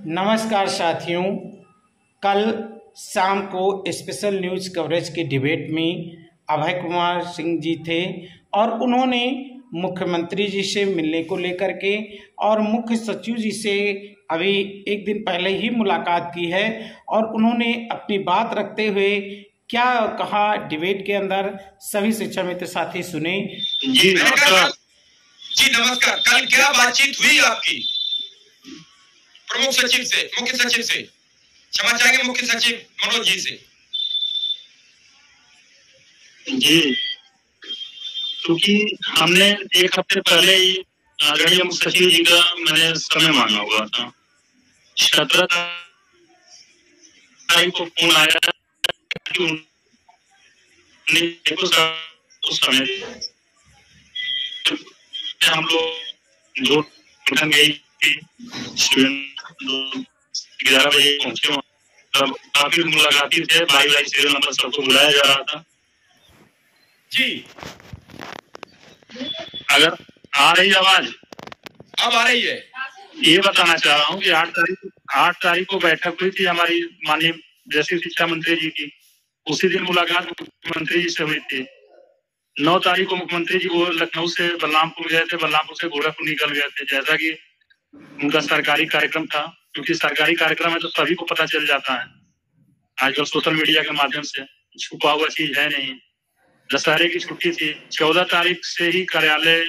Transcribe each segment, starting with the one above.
नमस्कार साथियों। कल शाम को स्पेशल न्यूज़ कवरेज के डिबेट में अभय कुमार सिंह जी थे और उन्होंने मुख्यमंत्री जी से मिलने को लेकर के और मुख्य सचिव जी से अभी एक दिन पहले ही मुलाकात की है और उन्होंने अपनी बात रखते हुए क्या कहा डिबेट के अंदर सभी शिक्षा मित्र साथी सुने। जी नमस्कार। कल क्या बातचीत हुई आपकी प्रमुख सचिव से, मुख्य सचिव से? क्षमा चाहेंगे मुख्य सचिव मनोज जी से। जी, क्योंकि हमने एक हफ्ते पहले ही आदरणीय मुख्य सचिव जी का मैंने समय मांगा हुआ था। 17 तारीख को फोन आया कि उस समय हम लोग जो गई 11 बजे पहुंचे, तब काफी मुलाकाती थे, भाई सीरियल नंबर सबको बुलाया जा रहा था। जी अगर आ रही आवाज? अब आ रही है। ये बताना चाह रहा हूँ कि 8 तारीख को बैठक हुई थी हमारी माननीय जैसी शिक्षा मंत्री जी की। उसी दिन मुलाकात मुख्यमंत्री जी से हुई थी। 9 तारीख को मुख्यमंत्री जी वो लखनऊ से बलरामपुर गए थे, बलरामपुर से गोरखपुर निकल गए थे, जैसा कि उनका सरकारी कार्यक्रम था। क्योंकि सरकारी कार्यक्रम है तो सभी को पता चल जाता है आजकल सोशल मीडिया के माध्यम से, छुपा हुआ चीज है नहीं। दशहरे की छुट्टी थी, 14 तारीख से ही कार्यालय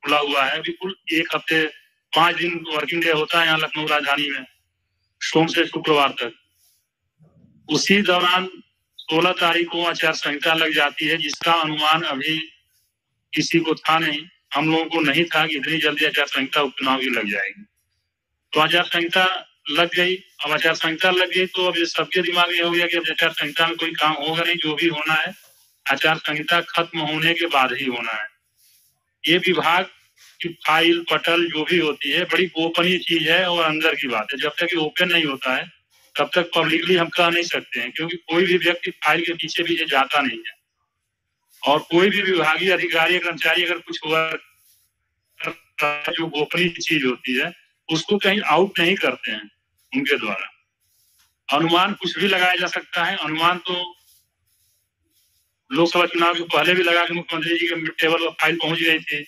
खुला हुआ है। बिल्कुल एक हफ्ते 5 दिन वर्किंग डे होता है यहाँ लखनऊ राजधानी में, सोम से शुक्रवार तक। उसी दौरान 16 तारीख को आचार संहिता लग जाती है, जिसका अनुमान अभी किसी को था नहीं। हम लोगों को नहीं था कि इतनी जल्दी आचार संहिता उपचुनाव की लग जाएगी। तो आचार संहिता लग गई। अब आचार संहिता लग गई तो अब ये सबके दिमाग में हो गया कि अब आचार संहिता में कोई काम होगा नहीं, जो भी होना है आचार संहिता खत्म होने के बाद ही होना है। ये विभाग की फाइल पटल जो भी होती है बड़ी गोपनीय चीज है और अंदर की बात है। जब तक ये ओपन नहीं होता है तब तक पब्लिकली हम कह नहीं सकते हैं, क्योंकि कोई भी व्यक्ति फाइल के पीछे भी जाता नहीं है। और कोई भी विभागीय अधिकारी कर्मचारी अगर कुछ हुआ जो गोपनीय चीज होती है उसको कहीं आउट नहीं करते हैं उनके द्वारा। अनुमान कुछ भी लगाया जा सकता है। अनुमान तो लोकसभा चुनाव के पहले भी लगा कि मुख्यमंत्री जी के टेबल पर फाइल पहुंच गई थी,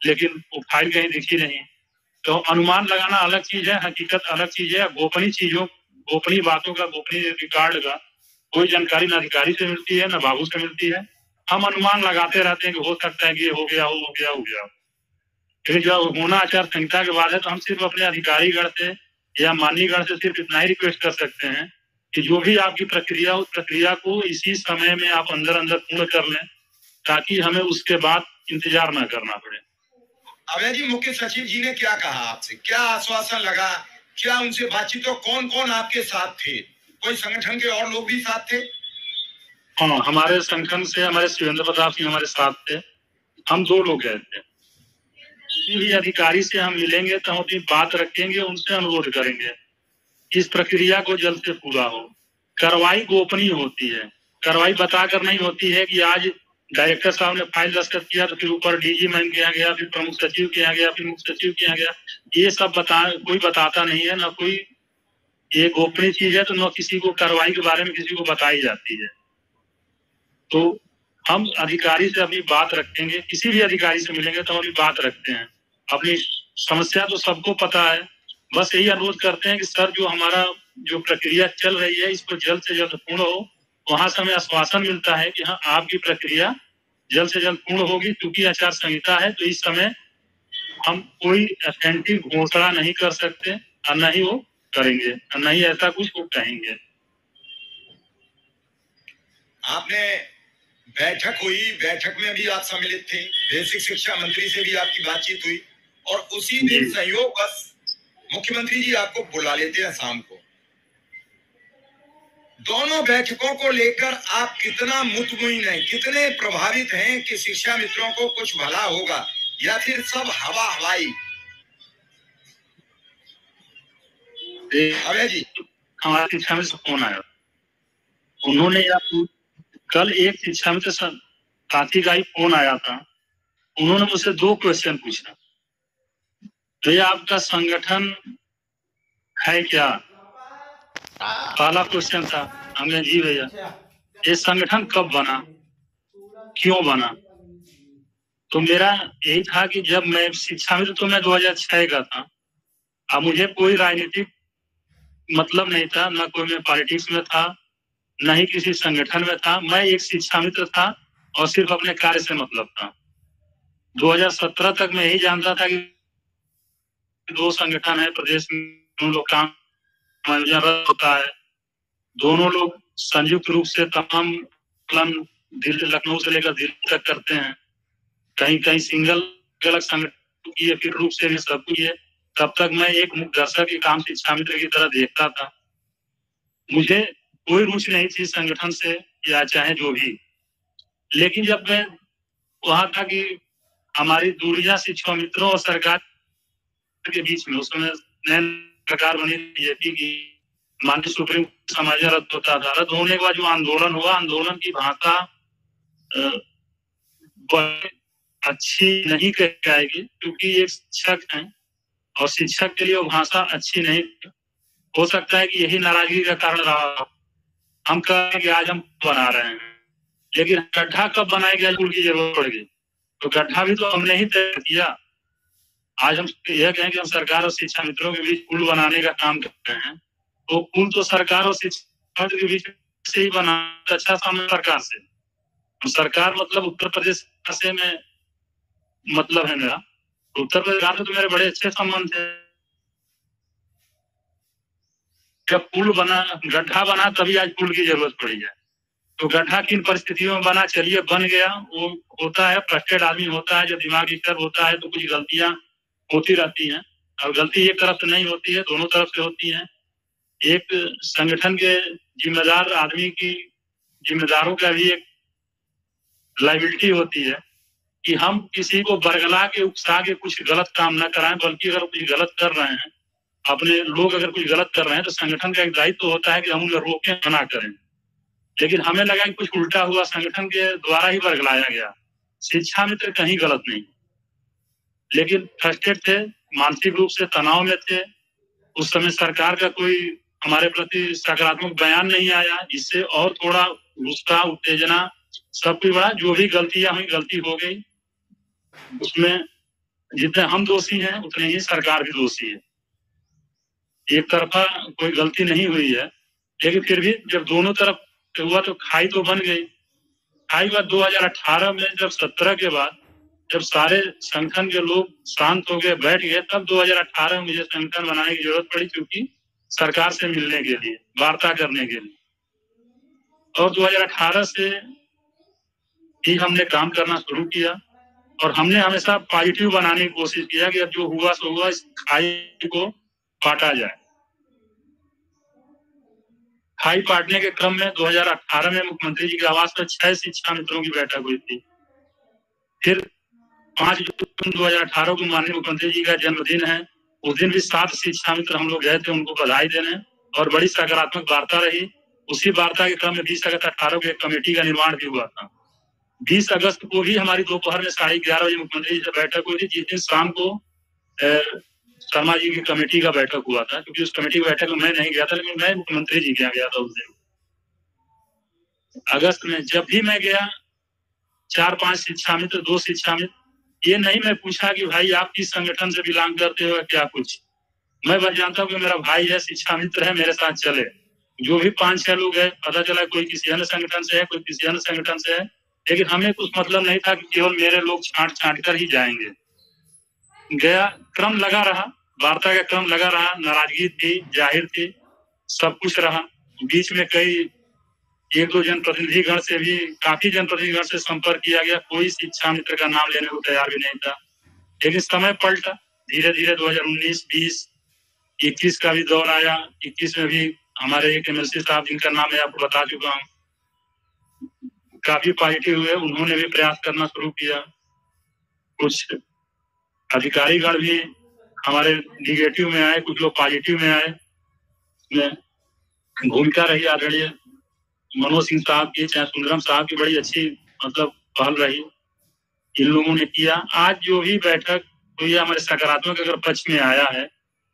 लेकिन वो फाइल कहीं दिखी नहीं। तो अनुमान लगाना अलग चीज है, हकीकत अलग चीज है। गोपनीय चीजों, गोपनीय बातों का, गोपनीय रिकॉर्ड का कोई जानकारी न अधिकारी से मिलती है न बाबू से मिलती है। हम अनुमान लगाते रहते हैं कि हो सकता है कि ये हो गया हो गया। लेकिन जब होना आचार संहिता के बाद है तो हम सिर्फ अपने अधिकारीगण से या माननीयगण से सिर्फ इतना ही रिक्वेस्ट कर सकते हैं कि जो भी आपकी प्रक्रिया, उस प्रक्रिया को इसी समय में आप अंदर पूर्ण कर लें, ताकि हमें उसके बाद इंतजार न करना पड़े। अभय जी, मुख्य सचिव जी ने क्या कहा आपसे? क्या आश्वासन लगा? क्या उनसे बातचीत हो? कौन कौन आपके साथ थे? कोई संगठन के और लोग भी साथ थे? हाँ, हमारे संगठन से हमारे शिवेंद्र प्रताप सिंह हमारे साथ थे। हम 2 लोग गए थे। किसी भी अधिकारी से हम मिलेंगे तो हम अपनी बात रखेंगे, उनसे अनुरोध करेंगे इस प्रक्रिया को जल्द से पूरा हो। कार्रवाई गोपनीय होती है, कार्रवाई बताकर नहीं होती है कि आज डायरेक्टर साहब ने फाइल दस्तखत किया तो फिर ऊपर डीजी मैम के यहाँ गया, फिर प्रमुख सचिव के यहाँ गया, फिर मुख्य सचिव के यहाँ गया। ये सब कोई बताता नहीं है, ना कोई, ये गोपनीय चीज है तो न किसी को कार्रवाई के बारे में किसी को बताई जाती है। तो हम अधिकारी से अपनी बात रखेंगे, किसी भी अधिकारी से मिलेंगे तो हम अपनी बात रखते हैं। अपनी समस्या तो सबको पता है, बस यही अनुरोध करते हैं कि सर जो हमारा जो प्रक्रिया चल रही है इसको जल्द से जल्द पूर्ण हो। वहां से हमें आश्वासन मिलता है कि हाँ आपकी प्रक्रिया जल्द से जल्द पूर्ण होगी। क्योंकि आचार संहिता है तो इस समय हम कोई अथेंटिक घोषणा नहीं कर सकते और न ही वो करेंगे और न ही ऐसा कुछ वो कहेंगे। आपने बैठक हुई, बैठक में भी आप सम्मिलित थे, बेसिक शिक्षा मंत्री से भी आपकी बातचीत हुई और उसी दिन संयोगवश मुख्यमंत्री जी आपको बुला लेते हैं शाम को। दोनों बैठकों को लेकर आप कितना मुतमईन हैं, कितने प्रभावित हैं कि शिक्षा मित्रों को कुछ भला होगा या फिर सब हवा हवाई? अभय जी, हमारे शिक्षा में से फोन आया, उन्होंने कल एक शिक्षा मित्र साथी का ही फोन आया था। उन्होंने मुझसे 2 क्वेश्चन पूछा। तो ये आपका संगठन है क्या? पहला क्वेश्चन था। हमने जी भैया, ये संगठन कब बना, क्यों बना? तो मेरा यही था कि जब मैं शिक्षा मित्र, तो मैं 2006 का था। अब मुझे कोई राजनीतिक मतलब नहीं था, न कोई मैं पॉलिटिक्स में था, न ही किसी संगठन में था। मैं एक शिक्षा मित्र था और सिर्फ अपने कार्य से मतलब था। 2017 तक मैं यही जानता था कि 2 संगठन है प्रदेश में, उन लोग काम होता है, दोनों लोग संयुक्त रूप से तमाम प्लान दिल्ली, लखनऊ से लेकर दिल्ली तक करते हैं। कहीं कहीं सिंगल अलग संगठन की फिर रूप से भी सब की है। तब तक मैं एक मुख्य दर्शक के काम शिक्षा मित्र की तरह देखता था। मुझे कोई रुचि नहीं थी संगठन से या चाहे जो भी। लेकिन जब मैं वहां था कि हमारी दूरियां शिक्षा मित्रों और सरकार के बीच में, उस समय नई सरकार बनी बीजेपी की, माननीय सुप्रीम समाज रद्द होता था। रद्द होने के बाद जो आंदोलन हुआ, आंदोलन की भाषा अच्छी नहीं कह जाएगी, क्योंकि एक शिक्षक हैं और शिक्षक के लिए वो भाषा अच्छी नहीं। हो सकता है कि यही नाराजगी का कारण रहा। हम कहें कि आज हम बना रहे हैं, लेकिन गड्ढा कब बनाया गया, पुल की जरूरत पड़ गई। तो गड्ढा भी तो हमने ही तय किया। आज हम यह कहें कि हम सरकार और शिक्षा मित्रों के बीच पुल बनाने का काम कर रहे हैं, तो पुल तो सरकार और शिक्षा मित्रों के बीच से ही बना। अच्छा सामने सरकार से, सरकार मतलब उत्तर प्रदेश से में मतलब है मेरा। उत्तर प्रदेश में तो मेरे बड़े अच्छे संबंध थे। जब पुल बना, गड्ढा बना, तभी आज पुल की जरूरत पड़ी है। तो गड्ढा किन परिस्थितियों में बना, चलिए बन गया। वो होता है, फ्रस्ट्रेटेड आदमी होता है, जब दिमाग डिस्टर्ब होता है तो कुछ गलतियां होती रहती हैं। और गलती एक तरफ से नहीं होती है, दोनों तरफ से होती है। एक संगठन के जिम्मेदार आदमी की, जिम्मेदारों का भी एक लाइबिलिटी होती है कि हम किसी को बरगला के, उकसा के कुछ गलत काम न कराएं, बल्कि अगर कुछ गलत कर रहे हैं, अपने लोग अगर कुछ गलत कर रहे हैं, तो संगठन का एक दायित्व होता है कि हम उन्हें रोकें, मना करें। लेकिन हमें लगा कि कुछ उल्टा हुआ, संगठन के द्वारा ही बरगलाया गया। शिक्षा मित्र कहीं गलत नहीं, लेकिन फ्रस्ट्रेट थे, मानसिक रूप से तनाव में थे। उस समय सरकार का कोई हमारे प्रति सकारात्मक बयान नहीं आया, जिससे और थोड़ा गुस्सा, उत्तेजना सब कुछ बढ़ा। जो भी गलतियां हुई, गलती हो गई, उसमें जितने हम दोषी हैं उतने ही सरकार भी दोषी है। एक तरफा कोई गलती नहीं हुई है, लेकिन फिर भी जब दोनों तरफ हुआ तो खाई तो बन गई। खाई बाद 2018 में, जब 17 के बाद जब सारे संगठन के लोग शांत हो गए, बैठ गए, तब 2018 में मुझे संगठन बनाने की जरूरत पड़ी, क्योंकि सरकार से मिलने के लिए, वार्ता करने के लिए। और 2018 से ही हमने काम करना शुरू किया और हमने हमेशा पॉजिटिव बनाने की कोशिश किया कि अब जो हुआ सो हुआ, इस खाई को काटा जाए। खाई काटने के क्रम में 2018 में मुख्यमंत्री जी के आवास पर 6 शिक्षा मित्रों की बैठक हुई थी। फिर 5 जून 2018 को माननीय मुख्यमंत्री जी का जन्मदिन है, उस दिन भी 7 शिक्षा मित्र हम लोग गए थे उनको बधाई देने, और बड़ी सकारात्मक वार्ता रही। उसी वार्ता के क्रम में 20 अगस्त 18 को एक कमेटी का निर्माण भी हुआ था। 20 अगस्त को भी हमारी दोपहर में 11:30 बजे मुख्यमंत्री जी से बैठक हुई थी, जिस दिन शाम को शर्मा जी की कमेटी का बैठक हुआ था। क्योंकि उस कमेटी की बैठक में मैं नहीं गया था, लेकिन मैं मुख्यमंत्री जी के यहाँ गया था उस दिन अगस्त में। जब भी मैं गया, 4-5 शिक्षा मित्र, 2 शिक्षा मित्र, ये नहीं मैं पूछा कि भाई आप किस संगठन से बिलोंग करते हो क्या कुछ। मैं बस जानता हूँ कि मेरा भाई है, शिक्षा मित्र है, मेरे साथ चले। जो भी 5-6 लोग हैं, पता चला कोई किसी अन्य संगठन से है, कोई किसी अन्य संगठन से है, लेकिन हमें कुछ मतलब नहीं था कि केवल मेरे लोग छांट कर ही जाएंगे। गया, क्रम लगा रहा, वार्ता का क्रम लगा रहा, नाराजगी थी, जाहिर थी, सब कुछ रहा। बीच में कई 1-2 जनप्रतिनिधिगण से भी, काफी जनप्रतिनिधिगण से संपर्क किया गया, कोई शिक्षा मित्र का नाम लेने को तैयार भी नहीं था। लेकिन समय पलटा, धीरे धीरे 2019, 20, 21 का भी दौर आया। 21 में भी हमारे एक MLC साहब, जिनका नाम मैं आपको बता चुका हूँ, काफी पॉजिटिव हुए, उन्होंने भी प्रयास करना शुरू किया। कुछ अधिकारीगण भी हमारे निगेटिव में आए, कुछ लोग पॉजिटिव में आए। भूमिका रही आदरणीय मनोज सिंह साहब की, चाहे सुंदरम साहब की, बड़ी अच्छी मतलब पहल रही, इन लोगों ने किया। आज जो भी बैठक हुई है, हमारे सकारात्मक अगर पक्ष में आया है,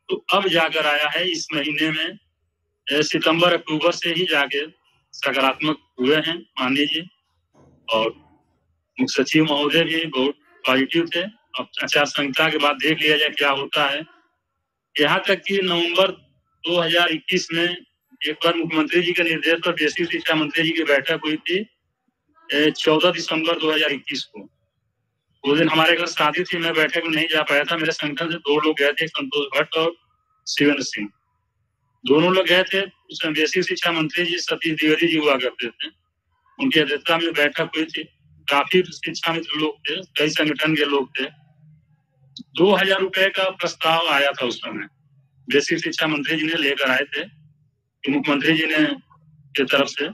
तो अब जाकर आया है इस महीने में, सितंबर अक्टूबर से ही जाके सकारात्मक हुए हैं माननीय जी। और मुख्य सचिव महोदय भी बहुत पॉजिटिव थे। अब आचार संहिता के बाद देख लिया जाए क्या होता है। यहाँ तक कि नवंबर 2021 में एक बार मुख्यमंत्री जी के निर्देश पर बेसिक शिक्षा मंत्री जी की बैठक हुई थी 14 दिसंबर 2021 को। वो दिन हमारे घर शादी थी, मैं बैठक में नहीं जा पाया था। मेरे संगठन से 2 लोग गए थे, संतोष भट्ट और शिवेंद्र सिंह, दोनों लोग गए थे। उसमें बेसिक शिक्षा मंत्री जी सतीश द्विवेदी जी हुआ करते थे, उनकी अध्यक्षता में बैठक हुई थी। काफी शिक्षा मित्र लोग थे, कई संगठन के लोग थे। 2000 रुपए का प्रस्ताव आया था उस समय, बेसिक शिक्षा मंत्री जी ने लेकर आए थे कि मुख्यमंत्री जी ने की तरफ से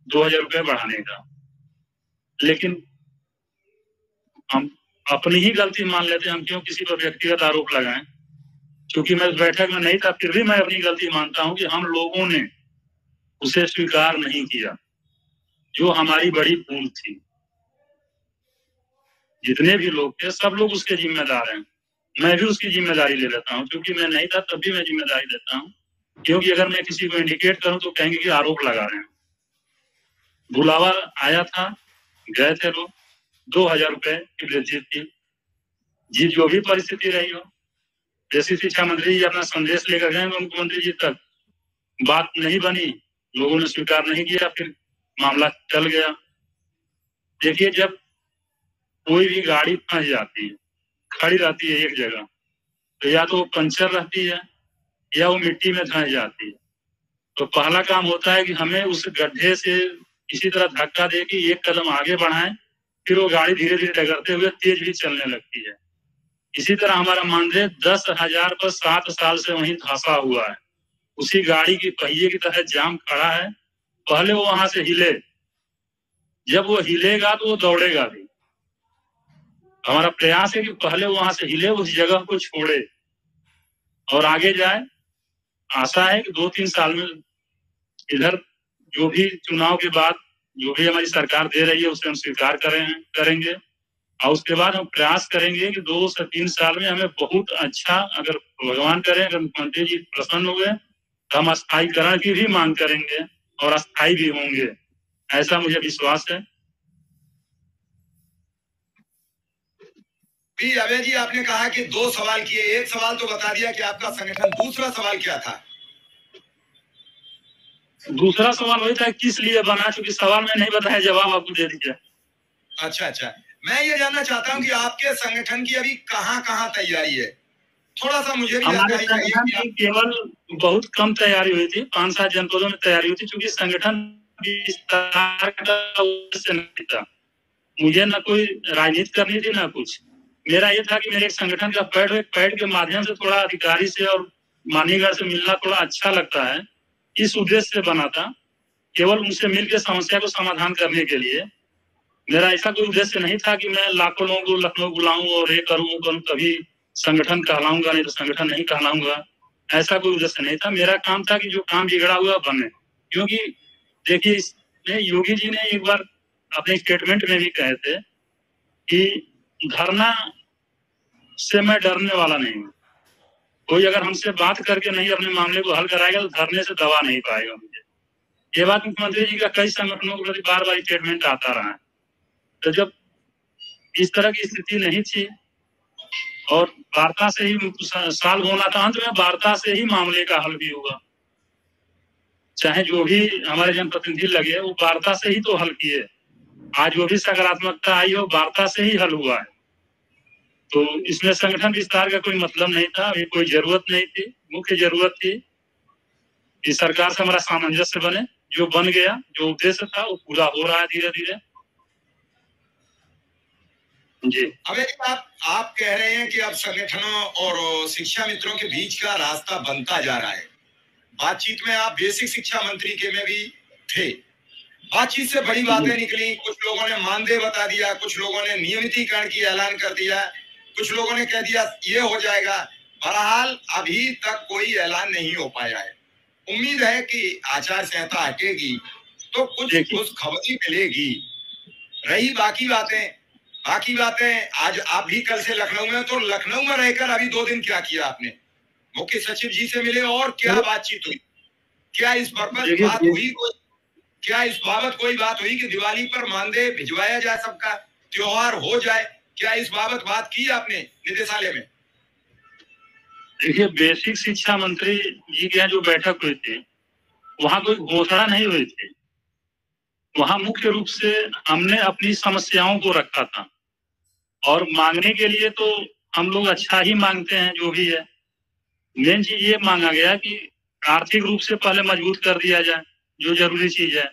2000 रुपए बढ़ाने का। लेकिन हम अपनी ही गलती मान लेते हैं, हम क्यों किसी पर व्यक्तिगत आरोप लगाएं। क्योंकि मैं बैठक में नहीं था, फिर भी मैं अपनी गलती मानता हूं कि हम लोगों ने उसे स्वीकार नहीं किया, जो हमारी बड़ी भूल थी। जितने भी लोग थे सब लोग उसके जिम्मेदार हैं, मैं भी उसकी जिम्मेदारी ले लेता हूँ। क्योंकि मैं नहीं था तब भी मैं जिम्मेदारी लेता हूँ, क्योंकि अगर मैं किसी को इंडिकेट करूं तो कहेंगे कि आरोप लगा रहे हैं। बुलावा आया था, गए थे लोग, 2000 रुपए की जीत थी। जीत जो भी परिस्थिति रही हो, बेसिक शिक्षा मंत्री जी अपना संदेश लेकर गए मुख्यमंत्री जी तक, बात नहीं बनी, लोगों ने स्वीकार नहीं किया, फिर मामला चल गया। देखिए, जब कोई भी गाड़ी फंस जाती है, खड़ी रहती है एक जगह, तो या तो वो पंचर रहती है या वो मिट्टी में धंस जाती है। तो पहला काम होता है कि हमें उस गड्ढे से इसी तरह धक्का दे कि एक कदम आगे बढ़ाएं, फिर वो गाड़ी धीरे धीरे डगरते हुए तेज भी चलने लगती है। इसी तरह हमारा मानदेय 10,000 पर 7 साल से वहीं धंसा हुआ है, उसी गाड़ी की पहिए की तरह जाम खड़ा है। पहले वो वहां से हिले, जब वो हिलेगा तो वो दौड़ेगा भी। हमारा प्रयास है कि पहले वहां से हिले, उस जगह को छोड़े और आगे जाए। आशा है कि 2-3 साल में इधर जो भी चुनाव के बाद जो भी हमारी सरकार दे रही है उसे हम स्वीकार करेंगे और उसके बाद हम प्रयास करेंगे कि 2 से 3 साल में हमें बहुत अच्छा, अगर भगवान करें, अगर मुख्यमंत्री जी प्रसन्न हुए तो हम स्थायीकरण की भी मांग करेंगे और अस्थायी भी होंगे, ऐसा मुझे विश्वास है। अभय जी, आपने कहा कि 2 सवाल किए, एक सवाल तो बता दिया कि आपका संगठन, दूसरा सवाल क्या था? दूसरा सवाल वही था किस लिए बना, चूंकि सवाल में नहीं बताया, जवाब आपको दे दीजिए। अच्छा, मैं ये जानना चाहता हूँ कि आपके संगठन की अभी कहाँ तैयारी है, थोड़ा सा मुझे भी जानकारी चाहिए। केवल बहुत कम तैयारी हुई थी, 5-7 जनपदों में तैयारी हुई थी, क्योंकि संगठन विस्तार का उद्देश्य नहीं था। मुझे न कोई राजनीति करनी थी ना कुछ, मेरा ये था कि मेरे संगठन का पैड के माध्यम से थोड़ा अधिकारी से और मान्यगढ़ से मिलना थोड़ा अच्छा लगता है, इस उद्देश्य से बना था। केवल उनसे मिलकर समस्या को समाधान करने के लिए। मेरा ऐसा कोई उद्देश्य नहीं था कि मैं लाखों लोगों को लखनऊ बुलाऊं और ये करूं, कभी संगठन कहलाऊंगा नहीं तो संगठन नहीं कहलाऊंगा, ऐसा कोई उद्देश्य नहीं था। मेरा काम था कि जो काम बिगड़ा हुआ बने। क्योंकि देखिए, इसमें योगी जी ने एक बार अपने स्टेटमेंट में भी कहे थे कि धरना से मैं डरने वाला नहीं हूँ, कोई अगर हमसे बात करके नहीं अपने मामले को हल कराएगा तो धरने से दबा नहीं पाएगा मुझे। ये बात मुख्यमंत्री जी का कई संगठनों के प्रति बार-बार स्टेटमेंट आता रहा है। तो जब इस तरह की स्थिति नहीं थी और वार्ता से ही सॉल्व होना था, अंत में वार्ता से ही मामले का हल भी होगा। चाहे जो भी हमारे जनप्रतिनिधि लगे वो वार्ता से ही तो हल किए। आज जो भी सकारात्मकता आई हो वार्ता से ही हल हुआ है। तो इसमें संगठन विस्तार का कोई मतलब नहीं था, अभी कोई जरूरत नहीं थी। मुख्य जरूरत थी कि सरकार से हमारा सामंजस्य बने, जो बन गया, जो उद्देश्य था वो पूरा हो रहा है धीरे धीरे। जी अबे आप कह रहे हैं कि अब संगठनों और शिक्षा मित्रों के बीच का रास्ता बनता जा रहा है। बातचीत में आप बेसिक शिक्षा मंत्री के में भी थे, बातचीत से बड़ी बातें निकली। कुछ लोगों ने मानदेय बता दिया, कुछ लोगों ने नियमितीकरण की ऐलान कर दिया, कुछ लोगों ने कह दिया ये हो जाएगा। बहरहाल अभी तक कोई ऐलान नहीं हो पाया है। उम्मीद है कि आचार संहिता हटेगी तो कुछ खबरी मिलेगी। रही बाकी बातें आज आप भी कल से लखनऊ में, तो लखनऊ में रहकर अभी 2 दिन क्या किया आपने? मुख्य सचिव जी से मिले और क्या बातचीत हुई? क्या इस पर बात हुई? क्या इस बाबत कोई बात हुई कि दिवाली पर मानदेय भिजवाया जाए, सबका त्योहार हो जाए? क्या इस बाबत बात की आपने निदेशालय में? देखिए, बेसिक शिक्षा मंत्री जी के यहाँ जो बैठक हुई थी, वहां कोई घोषणा नहीं हुई थी। वहां मुख्य रूप से हमने अपनी समस्याओं को रखा था, और मांगने के लिए तो हम लोग अच्छा ही मांगते हैं जो भी है। मेन चीज ये मांगा गया कि आर्थिक रूप से पहले मजबूत कर दिया जाए, जो जरूरी चीज है।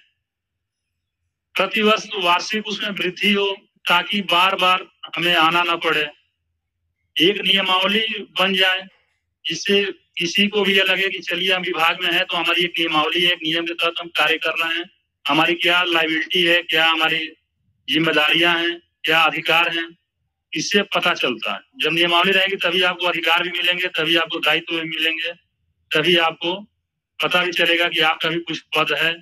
प्रतिवर्ष वार्षिक उसमें वृद्धि हो, ताकि बार बार हमें आना न पड़े। एक नियमावली बन जाए, जिससे किसी को भी ये लगे कि चलिए हम विभाग में है तो हमारी एक नियमावली है, एक नियम के तहत हम कार्य कर रहे हैं, हमारी क्या लायबिलिटी है, क्या हमारी जिम्मेदारियां हैं, क्या अधिकार हैं, इससे पता चलता है। जब नियमावली रहेगी तभी आपको अधिकार भी मिलेंगे, तभी आपको दायित्व भी मिलेंगे, तभी आपको पता भी चलेगा कि आपका भी कुछ पद है,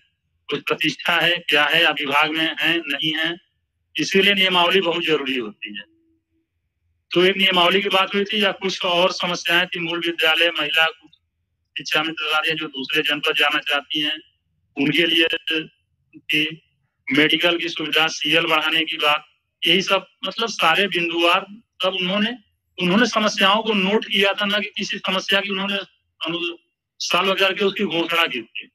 कुछ प्रतिष्ठा है, क्या है, आप विभाग में है नहीं है। इसीलिए नियमावली बहुत जरूरी होती है। तो एक नियमावली की बात हुई थी, या कुछ और समस्याएं थी? मूल विद्यालय, महिला शिक्षा मित्र जो दूसरे जनपद जाना चाहती हैं उनके लिए थी, मेडिकल की सुविधा, सीएल बढ़ाने की बात, यही सब मतलब सारे बिंदुवार सब उन्होंने समस्याओं को नोट किया था, ना कि किसी समस्या की उन्होंने साल वगैरह के उसकी घोषणा की थी।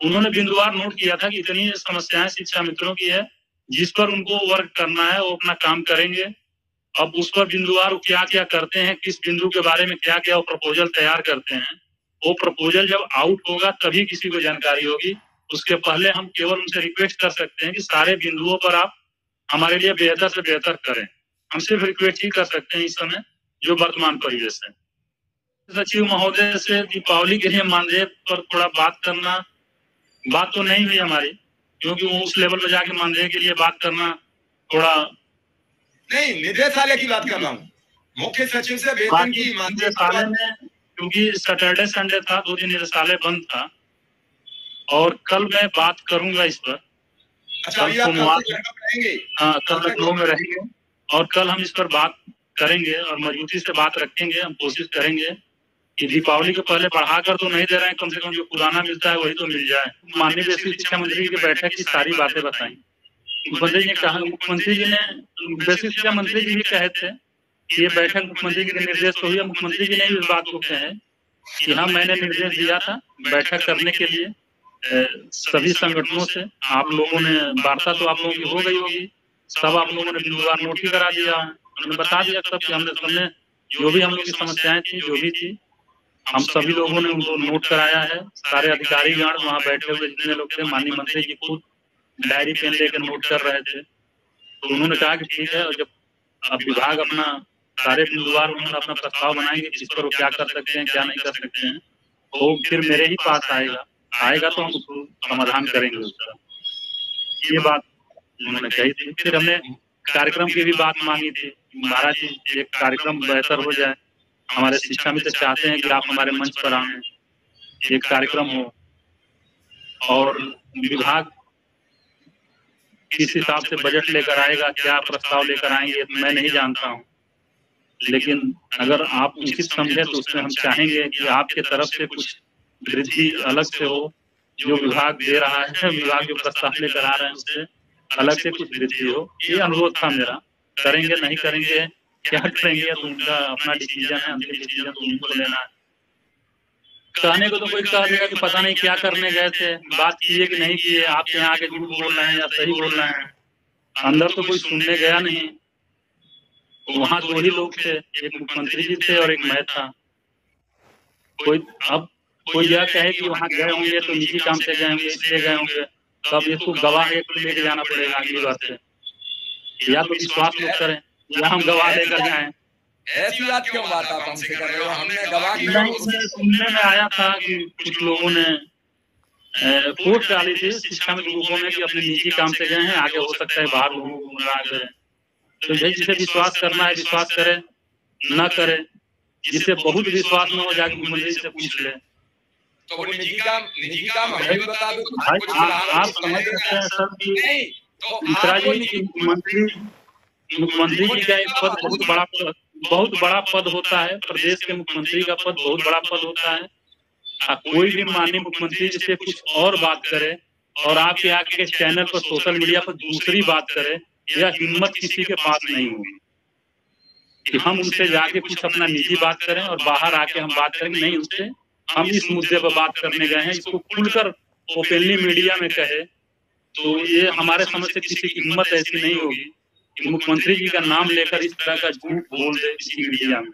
उन्होंने बिंदुवार नोट किया था कि इतनी समस्याएं शिक्षा मित्रों की है, जिस पर उनको वर्क करना है, वो अपना काम करेंगे। अब उस पर बिंदुवार क्या क्या करते हैं, किस बिंदु के बारे में क्या क्या वो प्रपोजल तैयार करते हैं, वो प्रपोजल जब आउट होगा तभी किसी को जानकारी होगी। उसके पहले हम केवल उनसे रिक्वेस्ट कर सकते हैं कि सारे बिंदुओं पर आप हमारे लिए बेहतर से बेहतर करें। हम सिर्फ रिक्वेस्ट ही कर सकते हैं इस समय जो वर्तमान परिवेश है। सचिव महोदय से दीपावली के लिए मानदेय पर थोड़ा बात करना, बात तो नहीं हुई हमारी, क्योंकि वो उस लेवल पर जाके मानदेय के लिए बात करना थोड़ा नहीं, निदेशालय की बात कर रहा हूँ। मुख्य सचिव से वेतन की निदेशालय में, क्योंकि सैटरडे संडे था, 2 दिन निदेशालय बंद था, और कल मैं बात करूंगा इस पर। अच्छा, हाँ, कल लखनऊ में रहेंगे और कल हम इस पर बात करेंगे और मजबूती से बात रखेंगे। हम कोशिश करेंगे कि दीपावली के पहले बढ़ाकर तो नहीं दे रहे हैं, कम से कम जो पुराना मिलता है वही तो मिल जाए। माननीय बेसिक शिक्षा मंत्री की बैठक की सारी बातें बताई। मुख्यमंत्री जी ने कहा, मुख्यमंत्री जी ने, बेसिक शिक्षा मंत्री जी भी कहे थे कि ये बैठक मुख्यमंत्री जी के निर्देश पर हुई। मुख्यमंत्री जी ने इस बात को कहे कि हाँ, मैंने निर्देश दिया था बैठक करने के लिए सभी संगठनों से। आप लोगों ने वार्ता तो आप लोगों की हो गई होगी, सब आप लोगों ने बिंदुवार नोट ही करा दिया, उन्होंने बता दिया सब कि हमने जो भी हम लोग की समस्याएं थी, जो भी थी, हम सभी लोगों ने उनको नोट कराया है। सारे अधिकारीगण वहाँ बैठे हुए जितने लोग थे, माननीय मंत्री जी खुद डायरी पेन लेकर नोट कर रहे थे। तो उन्होंने कहा कि ठीक है, और जब अब विभाग अपना सारे बिंदुवार उन्होंने अपना प्रस्ताव बनाएंगे जिस पर वो क्या कर सकते हैं, क्या नहीं कर सकते हैं, वो फिर मेरे ही पास आएगा तो हम उसको समाधान करेंगे उसका। ये बात उन्होंने कही थी। फिर हमने कार्यक्रम की भी बात मांगी थी, महाराज जी एक कार्यक्रम बेहतर हो जाए, हमारे शिक्षा मित्र चाहते हैं कि आप हमारे मंच पर आए, एक कार्यक्रम हो, और विभाग किस हिसाब से बजट लेकर आएगा, क्या प्रस्ताव लेकर आएंगे मैं नहीं जानता हूँ, लेकिन अगर आप उचित समझे तो उसमें हम चाहेंगे कि आपके तरफ से कुछ वृद्धि अलग से हो। जो विभाग दे रहा है, विभाग जो प्रस्ताव लेकर आ रहे हैं उससे अलग से कुछ वृद्धि हो, ये अनुरोध था मेरा। करेंगे नहीं करेंगे, क्या करेंगे तो उनका अपना डिसीजन है, अंतिम डिसीजन तो उनको लेना है। कहने को तो कोई कह देगा कि पता नहीं क्या करने गए थे, बात किए कि नहीं किए, आप यहाँ आके झूठ बोल रहे हैं या सही बोल रहे हैं। अंदर तो कोई सुनने गया नहीं, वहाँ 2 ही लोग थे, एक मुख्यमंत्री जी थे और एक मैं था। कोई यह कहे कि वहाँ गए होंगे तो निजी काम से गए होंगे, इसलिए गए होंगे, तब इसको गवाह एक लेके जाना पड़ेगा अगली बार से। या तो विश्वास लोग करें या हम गवाह लेकर जाएं। ऐसी बात क्यों बात आप हमसे कर रहे हो? हमने गवाह सुनने में आया था कि कुछ लोगों ने पोस्ट डाली थी शिक्षा में ग्रुपों में कि अपने निजी काम से गए हैं, आगे हो सकता है बाहर लोगों को गुमराह करें। तो जिसे विश्वास करना है विश्वास करे, न करे। जिसे बहुत विश्वास न हो जाके मुख्यमंत्री से पूछ ले। तो निजी काम हमें भी बता दो। आप समझ सकते हैं सर कि मुख्यमंत्री जी का एक पद बहुत बड़ा बहुत बड़ा पद होता है, प्रदेश के मुख्यमंत्री का पद बहुत बड़ा पद होता है। कोई भी माननीय मुख्यमंत्री जिससे कुछ और बात करे और आपके आके चैनल पर सोशल मीडिया पर दूसरी बात करे, यह हिम्मत किसी के पास नहीं होगी कि हम उनसे जाके कुछ अपना निजी बात करें और बाहर आके हम बात करें। नहीं, उससे हम इस मुद्दे पर बात करने गए हैं, इसको खुलकर ओपनली मीडिया में कहे, तो ये हमारे समझ से किसी की हिम्मत ऐसी नहीं होगी कि मुख्यमंत्री जी का नाम लेकर इस तरह का झूठ बोल दे इसी मीडिया में।